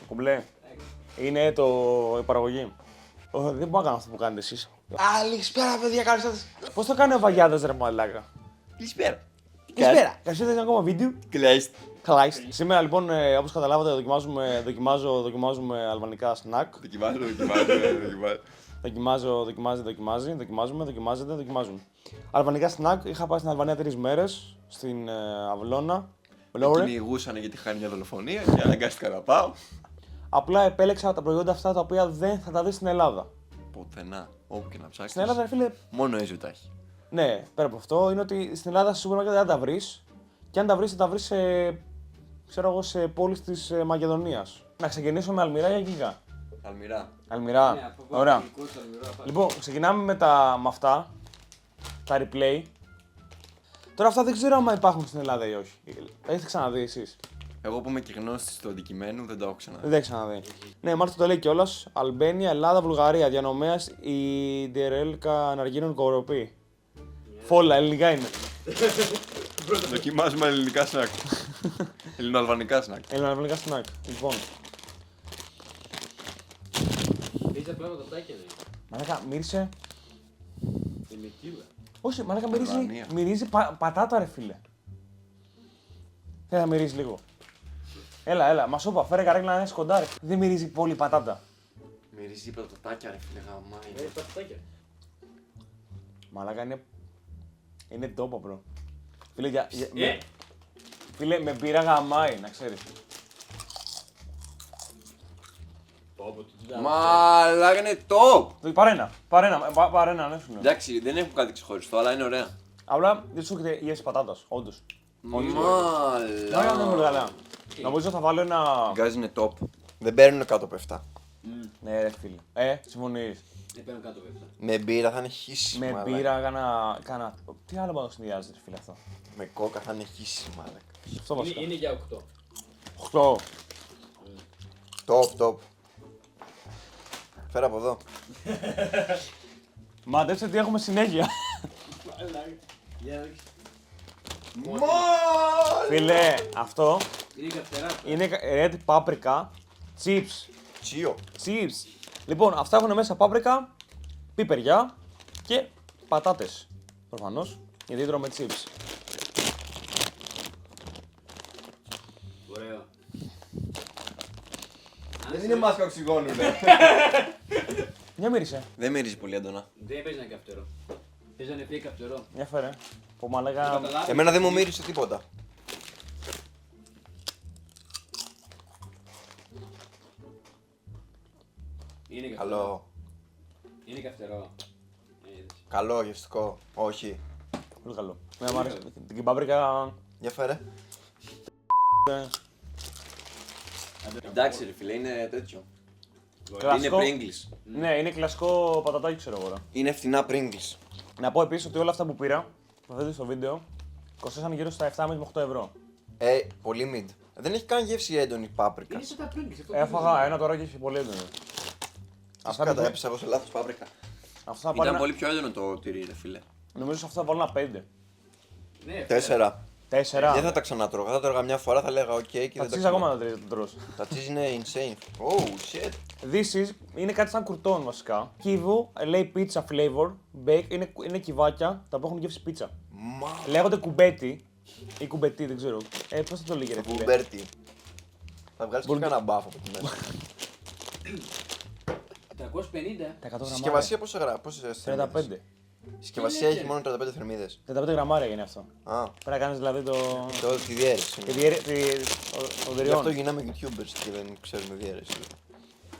Κουμπλέ. Είναι η παραγωγή. Δεν μπορώ να κάνω αυτό που κάνετε εσείς. Καλησπέρα, παιδιά, καλώς ήρθατε. Πώς το κάνει ο Βαγιάδος ρε μαλάκα. Καλησπέρα. Καλησπέρα. Καλώς ήρθατε σε ένα ακόμα βίντεο. Κλάιστ. Χαλάιστ. Σήμερα λοιπόν, όπως καταλάβατε, δοκιμάζουμε αλβανικά σνακ. Δοκιμάζουμε. Αλβανικά σνακ. Είχα πάει στην Αλβανία 3 μέρες, στην Αυλώνα. Κυνηγούσαν γιατί είχαν μια δολοφονία και αναγκάστηκα να πάω. Απλά επέλεξα τα προϊόντα αυτά τα οποία δεν θα τα δεις στην Ελλάδα. Πουθενά, όπου και να ψάξεις. Στην Ελλάδα, ρε φίλε, Μόνο έζω τα έχει. ναι, πέρα από αυτό είναι ότι στην Ελλάδα σε σούπερ μάρκετ δεν θα τα βρεις. Και αν τα βρεις, θα τα βρεις σε πόλεις της Μακεδονίας. Να ξεκινήσω με Αλμυρά ή Αγγίγα. Αλμυρά. Αλμυρά. Ωραία. Λοιπόν, ξεκινάμε με αυτά. Τα replay. Τώρα αυτά δεν ξέρω αν υπάρχουν στην Ελλάδα ή όχι. Έχετε ξαναδεί εσείς? Εγώ που είμαι και γνώστης του αντικειμένου δεν το έχω ξαναδεί. Δεν έχω ξαναδεί. Ναι, μάλιστα το λέει κιόλας. Αλμπένια, Ελλάδα, Βουλγαρία. Διανομέας η Ντερέλκα Αναργύρων Κοροπή. Φόλα, ελληνικά είναι. Δοκιμάζουμε ελληνικά σνακ. Ελληνοαλβανικά σνακ. Ελληνικά σνακ. Λοιπόν. Μυρίζει απλά με τα τάκια, ναι. Μαλάκα, μύρισε. Και με κύλα. Όχι, μαλάκα Αλβανία. μυρίζει πατάτα, ρε φίλε. Θέλει να μυρίζει λίγο. Έλα, μα σου είπα, φέρε καρέκλα να είναι κοντά, ρε. Δεν μυρίζει πολύ πατάτα. Μυρίζει πρωτοτάκια ρε φίλε γαμάει. Τα τάκια. Μαλάκα είναι τόπο, bro. Φίλε, Ε! φίλε, με πήρα γαμάει, να ξέρεις. Μαλάκα είναι top! Πάρε ένα, ναι, σου λέω. Εντάξει, δεν έχουν κάτι ξεχωριστό, αλλά είναι ωραία. Απλά δεν σου έχετε γεύση πατάτας, όντως. Μαλάκα δεν είναι πολύ Μαλάκα. καλά. Νομίζω θα βάλω ένα... Γκάζι είναι top. Δεν παίρνουν κάτω από 7. Ναι, ρε φίλε. Συμφωνείς. Δεν παίρνω κάτω βέβαια. Με μπύρα θα είναι χύση. Με μαλάκα. πήρα κάνα... Τι άλλο μπορεί να συνδυάζει, ρε φίλε, αυτό. Με κόκα θα είναι χύση μαλάκα. Αυτό βασικά. Είναι για 8. 8. Top. Φέρα από εδώ. Μαντέψτε τι έχουμε συνέχεια. Για να δείξεις. Φίλε, αυτό Είναι καυτερά. είναι red paprika chips. Τσίο. Chips. Λοιπόν, αυτά έχουν μέσα πάπρικα, πιπεριά και πατάτες. Προφανώς, γιατί τρώμε chips. Ωραίο. Δεν είναι μάσκα οξυγόνου, ρε. Μια μύρισε. Δεν μυρίζει πολύ έντονα. Δεν παίζει να είναι καυτερό. Παίζει να είναι πιο καυτερό. Μια φέρε. Που μαλάκα... Καταλάβεις. Εμένα δεν μου μύρισε τίποτα. Είναι καυτερό. Καλό. Είναι καυτερό. Καλό, γευστικό. Όχι. Πολύ καλό. Ναι, μου άρεσε. Την πάπρικα... Για φέρε. ε, Εντάξει ρε φίλε, είναι τέτοιο. Είναι Κλασικό. Pringles. Ναι, είναι κλασικό πατατάκι, ξέρω εγώ. Είναι φτηνά Pringles. Να πω επίσης ότι όλα αυτά που πήρα, που θα δείτε στο βίντεο, κοστίσαν γύρω στα 7 με 8 ευρώ. Πολύ mid. Δεν έχει καν γεύση έντονη πάπρικα. Είναι σαν τα Pringles. Έφαγα ένα τώρα και έχει πολύ έντονο. Αυτά Αυτά που- έπεσα εγώ σε λάθος πάπρικα. Αυτά θα πάρει Ήταν ένα... πολύ πιο έντονο το τυρί ρε φίλε. Νομίζω σε αυτά θα βάλω ένα 5. Ναι, 4. 4. Δεν θα τα ξανατρώγα. Θα τα τρώγα μια φορά, θα λέγα οκ και Θα δεν τα τσίζει ακόμα ξανά. να το τρως. Τα cheese είναι insane. Oh shit. This is είναι κάτι σαν κουρτόν βασικά. Κύβου, λέει pizza flavor, bake, είναι κυβάκια τα οποία έχουν γεύση πίτσα. Μα. Λέγονται κουμπέτι ή κουμπετί, δεν ξέρω. Πώς θα το λέγε, ρε φίλε. Μπουμπέρτι. Θα βγάλεις και κανένα μπάφο από τη μέσα. 350. Τα 100 γραμμάρια. Συσκευασία πόσες θερμίδες. 35. Η συσκευασία έχει μόνο 35 θερμίδες. 35 γραμμάρια είναι αυτό. Α, Πρέπει να κάνεις δηλαδή το... τη διαίρεση. ο Γι' δυριών. αυτό γίναμε YouTubers και δεν ξέρουμε διαίρεση.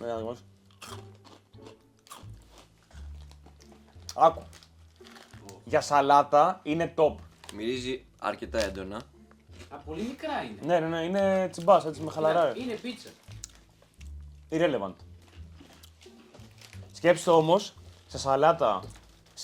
Ναι, ακριβώς. Άκου. Για σαλάτα είναι top. Μυρίζει αρκετά έντονα. Α, πολύ μικρά είναι. Ναι, είναι τσιμπάς, έτσι με χαλαρά. ρε. Είναι πίτσα. Irrelevant. Σκέψτε το όμως, σε σαλάτα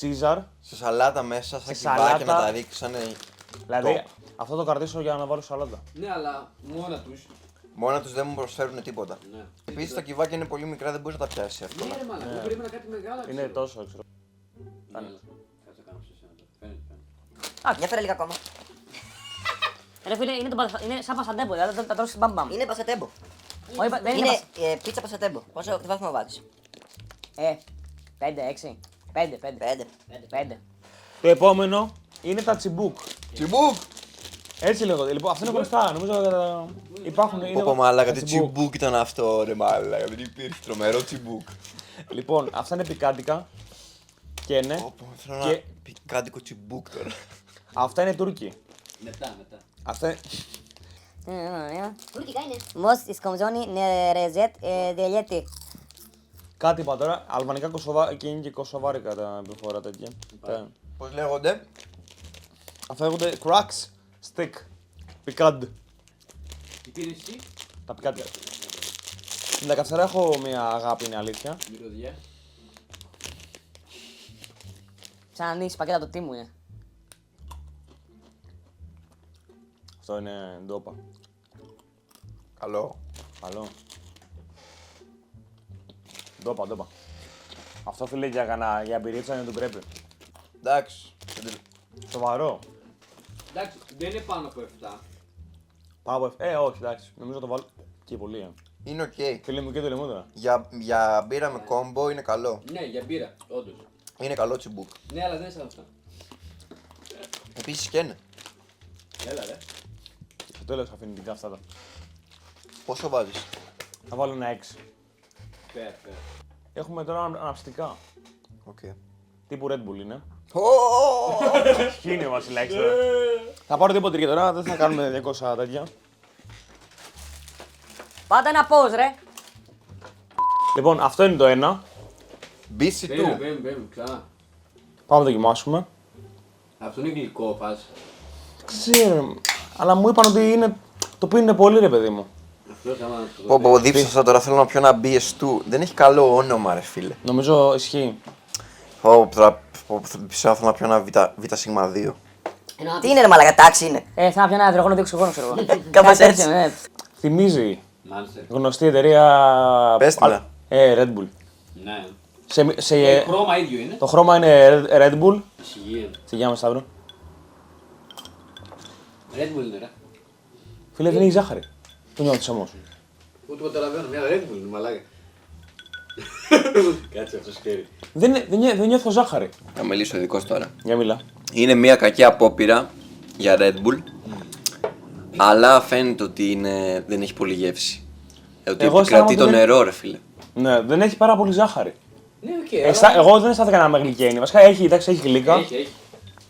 Caesar, Σε σαλάτα μέσα, σαν Σε κυβάκια σαλάτα. να τα ρίξανε. δηλαδή Top. αυτό το κρατήσω για να βάλω σαλάτα. Ναι, αλλά μόνα τους. Μόνα τους δεν μου προσφέρουν τίποτα. Ναι. Επίσης τα κυβάκια είναι πολύ μικρά, δεν μπορείς να τα πιάσεις Ναι, εύκολα. ρε μαλάκα. Εγώ περίμενα κάτι μεγάλο. Είναι ξέρω. τόσο, ξέρω. Ναι, αλλά κάτσε να κάνω σε σένα τώρα. Φαίνεται. Α, για φέρε λίγα ακόμα. Ρε φίλε, είναι σαν πασατέμπο, δηλαδή τα τρώσεις μπαμπαμ. Είναι πασατέμπο. Όχι, δεν είναι Είναι πίτσα πασατέμπο. Πόσο τι βαθμό βάζεις? 5, 6, 5. 5. Το επόμενο είναι τα τσιμπούκ. Τσιμπούκ! Έτσι λέγονται. Λοιπόν, αυτά είναι γνωστά. Νομίζω υπάρχουν. Πω μαλάκα, τα τι τσιμπούκ ήταν αυτό ρε μαλάκα, δεν υπήρχε τρομερό τσιμπούκ. Λοιπόν, αυτά είναι πικάντικα. Και ναι. Πω, θέλω Και- ένα πικάντικο τσιμπούκ τώρα. Αυτά είναι Τούρκοι. Μετά. Αυτά είναι... Τουρκικά είναι. Μος ισκομζόνι νερεζέτ διελιέτη. Κάτι είπα τώρα. Αλβανικά και είναι και κοσοβάρικα τα προφορά τέτοια. Πώς λέγονται? Αυτά λέγονται cracks stick. Πικάντ. Τι πήρες εσύ? Τα πικάντικα. Με τα καυσαρά έχω μια αγάπη, είναι αλήθεια. Μυρωδιά. Σαν να ανοίξεις πακέτα το τι μου είναι. Αυτό είναι ντόπα. Καλό. Καλό. Ντόπα. Αυτό φίλε για εμπειρίτσα είναι του πρέπει. Εντάξει. Σοβαρό. Εντάξει, δεν είναι πάνω από 7. Πάω όχι εντάξει. Νομίζω το βάλω και πολύ. Είναι οκ. Φίλε μου και το λαιμό τώρα. Για μπύρα με κόμπο είναι καλό. Ναι, για μπύρα, όντως. Είναι καλό τσιμπούκ. Ναι, αλλά δεν είναι σαν αυτά. Επίσης και είναι. Έλα ρε. Στο τέλος αφηνητικά αυτά τα. Πόσο βάζεις? Θα βάλω ένα 6. Φέρ. Έχουμε τώρα αναψυκτικά. Οκ. Τύπου Red Bull είναι. Ω, Ποιοι είναι ο Βασιλάκης τώρα. Θα πάρω τίποτε και τώρα, δεν θα κάνουμε 200 τέτοια. Πάτα ένα pause ρε. Λοιπόν, αυτό είναι το ένα. BC2. Μπαίνουμε, ξανά. Πάμε να δοκιμάσουμε. Αυτό είναι γλυκό, πας. Ξέρω, αλλά μου είπαν ότι είναι... το πίνουν πολύ ρε παιδί μου. Αυτό άμα το Πω, δίψασα τώρα, θέλω να πιω ένα BS2. Δεν έχει καλό όνομα ρε φίλε. Νομίζω ισχύει. Τώρα πιστεύω θέλω να πιω ένα Β2. Τι είναι ρε μαλακα, τάξη είναι. Θέλω να πιω ένα υδρογόνο διοξυγόνο, ξέρω εγώ. Κάπως Κάτι έτσι. τέτοιο, ναι. Θυμίζει Μάνστερ. γνωστή εταιρεία... Πες την, Red Bull. Ναι. Χρώμα ίδιο είναι. Το χρώμα είναι Red Bull. Ισχύει. Σιγιά με Σταύρο. Red Bull είναι ρε. Φίλε, δεν έχει ζάχαρη. Το νιώθεις όμως. Ούτε καταλαβαίνω, μια Red Bull είναι μαλάκα. Κάτσε αυτό σκέρι. Δεν νιώθω ζάχαρη. Θα μιλήσω ειδικός τώρα. Για μιλά. Είναι μια κακή απόπειρα για Red Bull. Αλλά φαίνεται ότι δεν έχει πολύ γεύση. Ότι Εγώ αισθάνομαι επικρατεί το ότι νερό ρε φίλε. Ναι, δεν έχει πάρα πολύ ζάχαρη. Ναι, οκ. Εγώ δεν αισθάνθηκα να με γλυκαίνει. Βασικά εντάξει, έχει γλύκα. Έχει.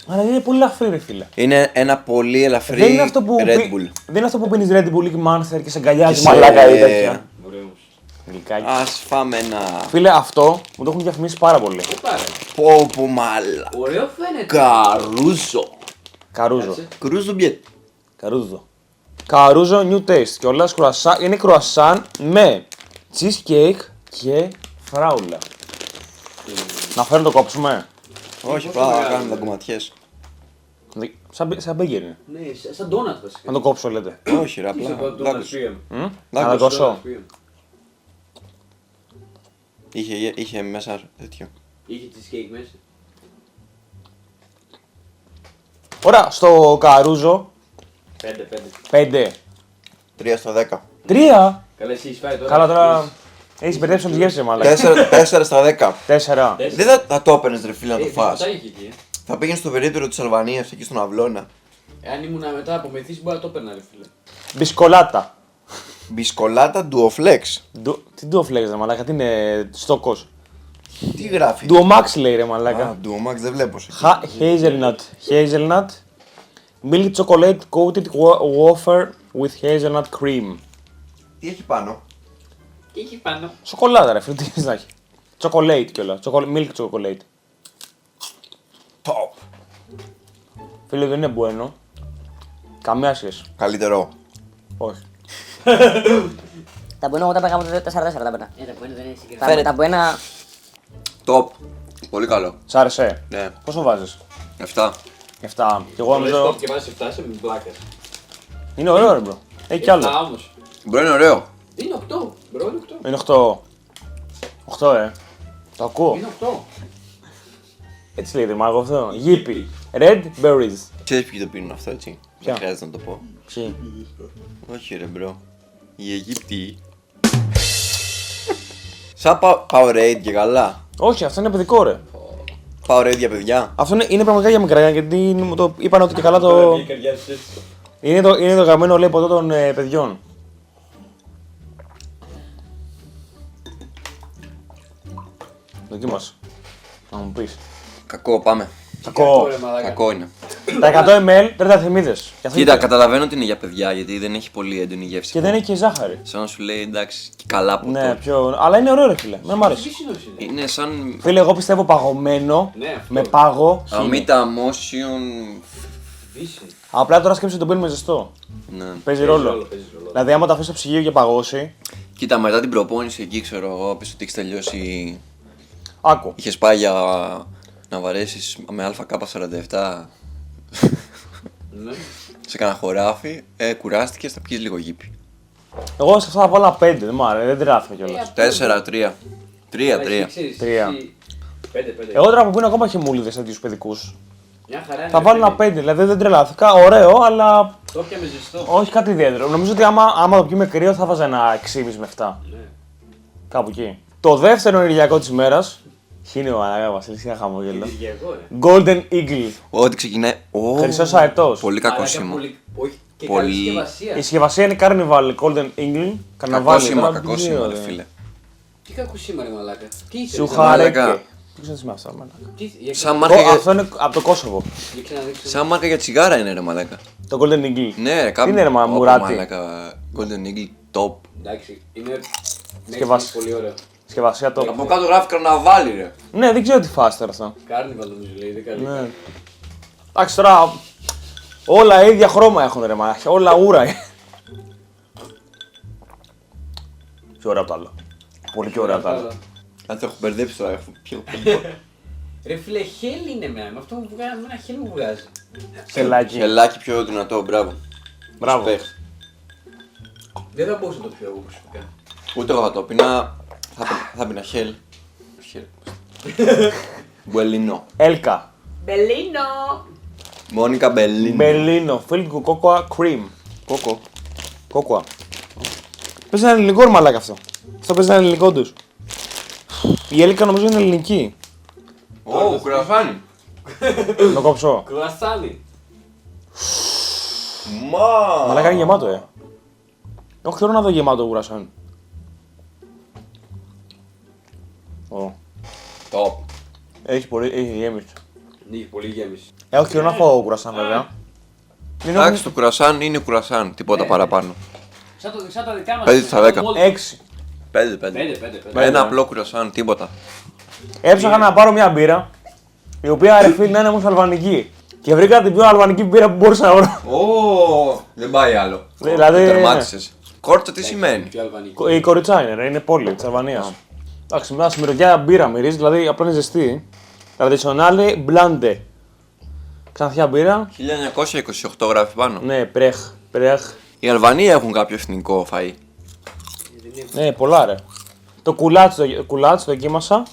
Αλλά είναι πολύ ελαφρύ, ρε φίλε. Είναι ένα πολύ ελαφρύ Δεν είναι αυτό που, Red Bull. δεν είναι αυτό που πίνεις Red Bull ή Monster και σε αγκαλιάζει Και σε- μαλάκα ή τέτοια. Ωραίος. Γλυκάκι. Ας φάμε ένα... Φίλε, αυτό μου το έχουν διαφημίσει πάρα πολύ. Πάρε. Πω μάλα. Ωραίο φαίνεται. Καρούζο. Καρούζο. Κάτσε. Κρούζο μπιέτ. Καρούζο. Καρούζο New Taste. Και όλα είναι κρουασάν με cheesecake και φράουλα. Να φέρω το κόψουμε. Όχι, πόσο πάμε να μεγάλο κάνουμε τα είναι? κομματιές. Σαν μπέγκερ είναι. Ναι, σαν ντόνατ βασικά. Να το κόψω, λέτε. Όχι ρε, απλά. Σαν ντόνατ δάκρυς. πήγαμε. Να το Δάκρυς. κόψω. Είχε μέσα τέτοιο. Είχε cheesecake μέσα. Ωραία, στο Καρούζο 5. 5. 3 στο 10. 3. Καλά, εσύ έχεις φάει τώρα. Καλά τώρα. Έχει μπερδέψει όλε τι γεύσει, μάλλον. 4 στα 10. 4. Δεν θα το έπαιρνες ρε φίλε να το φας. Τα είχε εκεί. Θα πήγαινε στο περίπτερο της Αλβανίας εκεί στον Αυλώνα. Εάν ήμουν μετά από μεθύσεις μπορεί να το έπαιρνα ρε φίλε. Μπισκολάτα. Μπισκολάτα Duoflex. Τι ντουοφλέγε, ρε μαλάκα, τι είναι στόκο. Τι γράφει. Duomax λέει ρε μαλάκα. Α, Duomax δεν βλέπω. Hazelnut. Hazelnut. Milk chocolate coated wafer with hazelnut cream. Τι έχει πάνω. Και εκεί πάνω. Σοκολάτα ρε φίλε, τι θες να έχει. Chocolate κιόλα. Milk chocolate. Top. Φίλε δεν είναι bueno. Καμία σχέση. Καλύτερο. Όχι. Τα μπουένα εγώ τα πήγαμε το 4-4 τα πένα. Τα που είναι δεν είναι συγκεκριμένα. Τα μπουένα Top. Πολύ καλό. Σ' άρεσε. Ναι. Πόσο βάζεις? 7. 7. Και εγώ νομίζω. Και βάζεις 7 σε πλάκες. Είναι ωραίο ρε μπρο. Έχει κι άλλο. Όμως. Μπορεί να είναι ωραίο. Είναι 8. Μπρο είναι 8. Είναι 8. 8 Το ακούω. Είναι 8. Έτσι λέγεται μάγο αυτό. Yippee. Red berries. Ξέρεις ποιοι το πίνουν αυτό έτσι. Ποια? Δεν χρειάζεται να το πω. Ποιοι? Όχι ρε μπρο. Οι Αιγύπτιοι. Σαν Powerade και καλά. Όχι, αυτό είναι παιδικό ρε. Powerade για παιδιά. Αυτό είναι πραγματικά για μικρά, γιατί μου το είπαν ότι και καλά το. Είναι το γαμμένο λέει ποτό των παιδιών. Δοκίμασε. Να μου πεις. Κακό, πάμε. Κακό. Κακό είναι. Τα 100 ml τρίτα θερμίδες. Κοίτα, καταλαβαίνω ότι είναι για παιδιά γιατί δεν έχει πολύ έντονη γεύση. Και δεν έχει και ζάχαρη. Σαν να σου λέει εντάξει, και καλά ποτό. Ναι, πιο. Αλλά είναι ωραίο ρε φίλε. Δεν μ' αρέσει. Είναι σαν Φίλε, εγώ πιστεύω παγωμένο. Ναι, αυτό. Με πάγο. αμύτα motion. Απλά τώρα σκέψου τον πίνουμε ζεστό. Ναι. Παίζει ρόλο. Δηλαδή, άμα το αφήσει στο ψυγείο και παγώσει. Κοίτα, μετά την προπόνηση εκεί ξέρω εγώ, πες ότι έχει τελειώσει. Άκου. Είχε πάει για να βαρέσει με ΑΚ47. Ναι. Σε κανένα χωράφι, κουράστηκε, θα πιει λίγο γήπη. Εγώ σε αυτά θα βάλω 5. Δεν μ' άρεσε. Δεν τράθηκα κιόλα. 4-3. 3-3. Τρία. 5-5. Εγώ τώρα που πίνω ακόμα χυμούλιδε τέτοιου παιδικού. Μια χαρά είναι. Θα βάλω ένα 5. Δηλαδή δεν τρελάθηκα. Ωραίο, αλλά Το πιάμε ζεστό. όχι κάτι ιδιαίτερο. Νομίζω ότι άμα το πιούμε κρύο θα βάζα ένα 6,5 με 7. Ναι. Κάπου εκεί. Το δεύτερο ενεργειακό τη μέρα. Χίνει ο Ανάγα Βασίλη, είχα χαμόγελο. Ενεργειακό, ρε. Golden Eagle. Ό,τι ξεκινάει. Χρυσός αετός. Πολύ κακό Μαλάκα, σήμα. πολύ- Όχι, και Πολύ- καλή συσκευασία. Η συσκευασία είναι Carnival Golden Eagle. Κακό Καρναβάλι. σήμα, τώρα κακό δεν σήμα, ξέρω, ρε ρε. φίλε. Τι κακό σήμερα, μαλάκα. Τι είσαι, Σου ρε, χαρέκε. μαλάκα. Τι ξέρεις με αυτά, μαλάκα. Σαν μάρκα, Αυτό είναι από το Κόσοβο. Για ξαναδείξω. σαν μάρκα για τσιγάρα είναι ρε μαλάκα. Το Golden Eagle. Ναι, ρε, Τι είναι, ρε, Ω, μουράτι. μαλάκα, Golden Eagle top. Εντάξει, είναι. Σκευάσει. Πολύ ωραίο. Συσκευασία το. Από κάτω γράφει καρναβάλι ρε. Ναι, δεν ξέρω τι φάση τώρα αυτό. Κάρνιβαλ νομίζω λέει, δεν καλή. Ναι. Εντάξει τώρα. Όλα ίδια χρώμα έχουν ρε μάχη. Όλα ούρα. Πιο ωραία από το άλλο. Πολύ πιο ωραία από το άλλο. Αν το έχω μπερδέψει τώρα, έχω πιω. Ρε φίλε, χέλ είναι με αυτό που βγάζει, με ένα χέλ μου βγάζει. Σελάκι. Χελάκι πιο δυνατό, μπράβο. Μπράβο. Respect. Δεν θα μπορούσα να το πιω εγώ προσωπικά. Ούτε εγώ θα το πίνα. Θα πίνα χέλ. Μπουελίνο. Έλκα. Μπελίνο! Μόνικα Μπελίνο. Μπερλίνο. Filled with cocoa cream. Κόκο. Κόκοα. Πες ένα ελληνικό ρε μαλάκα αυτό. Αυτό παίζει ένα ελληνικό τους. Η Έλκα νομίζω είναι ελληνική. Ω, κουρασάνι. Να το κόψω. Κρουασάνι! Μα. Μαλάκα είναι γεμάτο, Εγώ θέλω να δω γεμάτο γουρασάν. Ω. Top. Έχει γέμιση. Είχε πολύ γέμιση. Έχω θέλω να φάω γουρασάν βέβαια. Είναι Εντάξει, το κουρασάν είναι κουρασάν, τίποτα παραπάνω. Σαν τα δικά μας. 5 στα 10. 6. 5-5. 5. Ένα απλό κουρασάν, τίποτα. Έψαχα να πάρω μια μπύρα, η οποία ρε φίλ να είναι όμως αλβανική. Και βρήκα την πιο αλβανική μπύρα που μπορούσα να βρω. Ω, δεν πάει άλλο. Δηλαδή, Τερμάτισες. Κόρτο τι σημαίνει. Πιο αλβανική. Η κοριτσά είναι, ρε, είναι πόλη της Αλβανίας. Εντάξει, μια σημερινή μπύρα μυρίζει, δηλαδή απλά είναι ζεστή. Traditionale blande. Ξανθιά μπύρα. 1928 γράφει πάνω. Ναι, πρέχ. Οι Αλβανοί έχουν κάποιο εθνικό φαΐ. Ναι, πολλά ρε. Το κουλάτσι το δοκίμασα.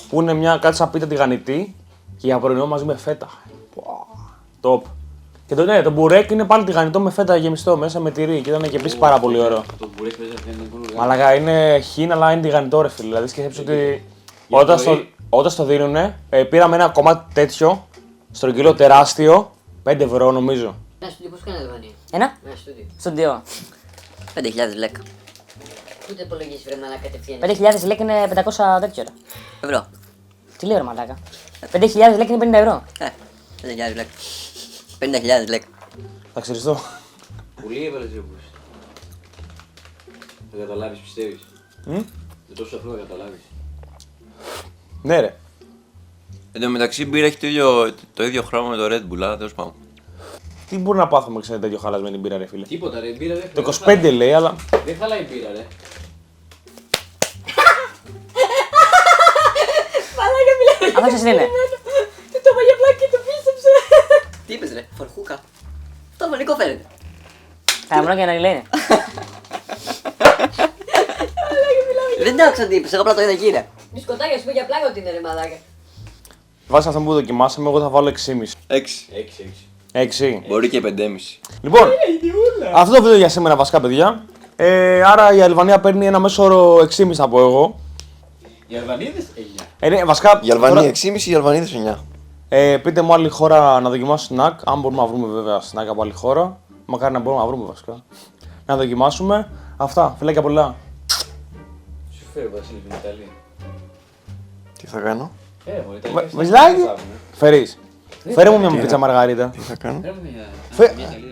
Που είναι μια κάτι σαν πίτα τηγανιτή. Και για πρωινό μαζί με φέτα. Top. Και το μπουρέκ είναι πάλι τηγανιτό με φέτα γεμιστό μέσα με τυρί. Και ήταν και επίσης πάρα πολύ ωραίο. Το μπουρέκ παίζει να είναι πολύ ωραίο. Μαλάκα είναι χίν, αλλά είναι τηγανιτό ρε φίλε. Δηλαδή σκέφτεσαι ότι όταν στο δίνουνε, πήραμε ένα κομμάτι τέτοιο, στο κιλό τεράστιο, 5 ευρώ νομίζω. Ένα στούντιο πώς κάνει η Αλβανία. Ένα. Ένα στούντιο. Στούντιο. 5.000 λέκα. Πού το υπολογίσεις βρε μαλάκα κατευθείαν. 5.000 λέκ είναι 500 τέτοιο ρε. Ευρώ. Τι λέω ρε μαλάκα. 5.000 λέκ είναι 50 ευρώ. 5.000 λέκα. 50.000 λέκα. Θα ξυριστώ. Πολύ έβαλες ρε μπούς. Θα καταλάβεις πιστεύεις. Δεν τόσο απλό να καταλάβεις. Ναι ρε. Εν τω μεταξύ η μπύρα έχει το ίδιο χρώμα με το Red Bull, αλλά τέλος πάντων. Τι μπορεί να πάθουμε ξέρετε τέτοιο χαλασμένη μπύρα ρε φίλε. Τίποτα ρε, η μπύρα δεν Το χαλάει. 25 λέει, αλλά Δεν χαλάει η μπύρα ρε. Αυτό ξέρεις τι είναι. Το είπα για πλάκα και το πίστεψε. Τι είπες ρε, φορχούκα. Αυτό αλβανικό φαίνεται. Καμπρό και να λένε. Δεν άκουσα τι είπες, εγώ απλά το είδα εκεί ρε. Μπισκοτάκια σου πω για πλάκα ότι είναι ρε μαλάκα. βάσει αυτό που δοκιμάσαμε, εγώ θα βάλω 6,5. 6. 6-6. 6. Μπορεί και 5,5. Λοιπόν, αυτό το βίντεο για σήμερα βασικά, παιδιά. Άρα η Αλβανία παίρνει ένα μέσο όρο 6,5 θα πω εγώ. Οι Αλβανίδες 9. Ναι, βασικά. Η Αλβανία 6,5, η Αλβανίδες 9. Πείτε μου άλλη χώρα να δοκιμάσω σνακ. Αν μπορούμε να βρούμε βέβαια σνακ από άλλη χώρα. Μακάρι να μπορούμε να βρούμε βασικά. Να δοκιμάσουμε. Αυτά, φιλάκια πολλά. Σου φέρω Βασίλη την Ιταλία. Τι θα κάνω, Μου Ιταλία. Βαζιλάκι. Φέρεις. Φέρε μου μια πίτσα μαργαρίτα. τι θα κάνω. Φέρε μου μια Ιταλία.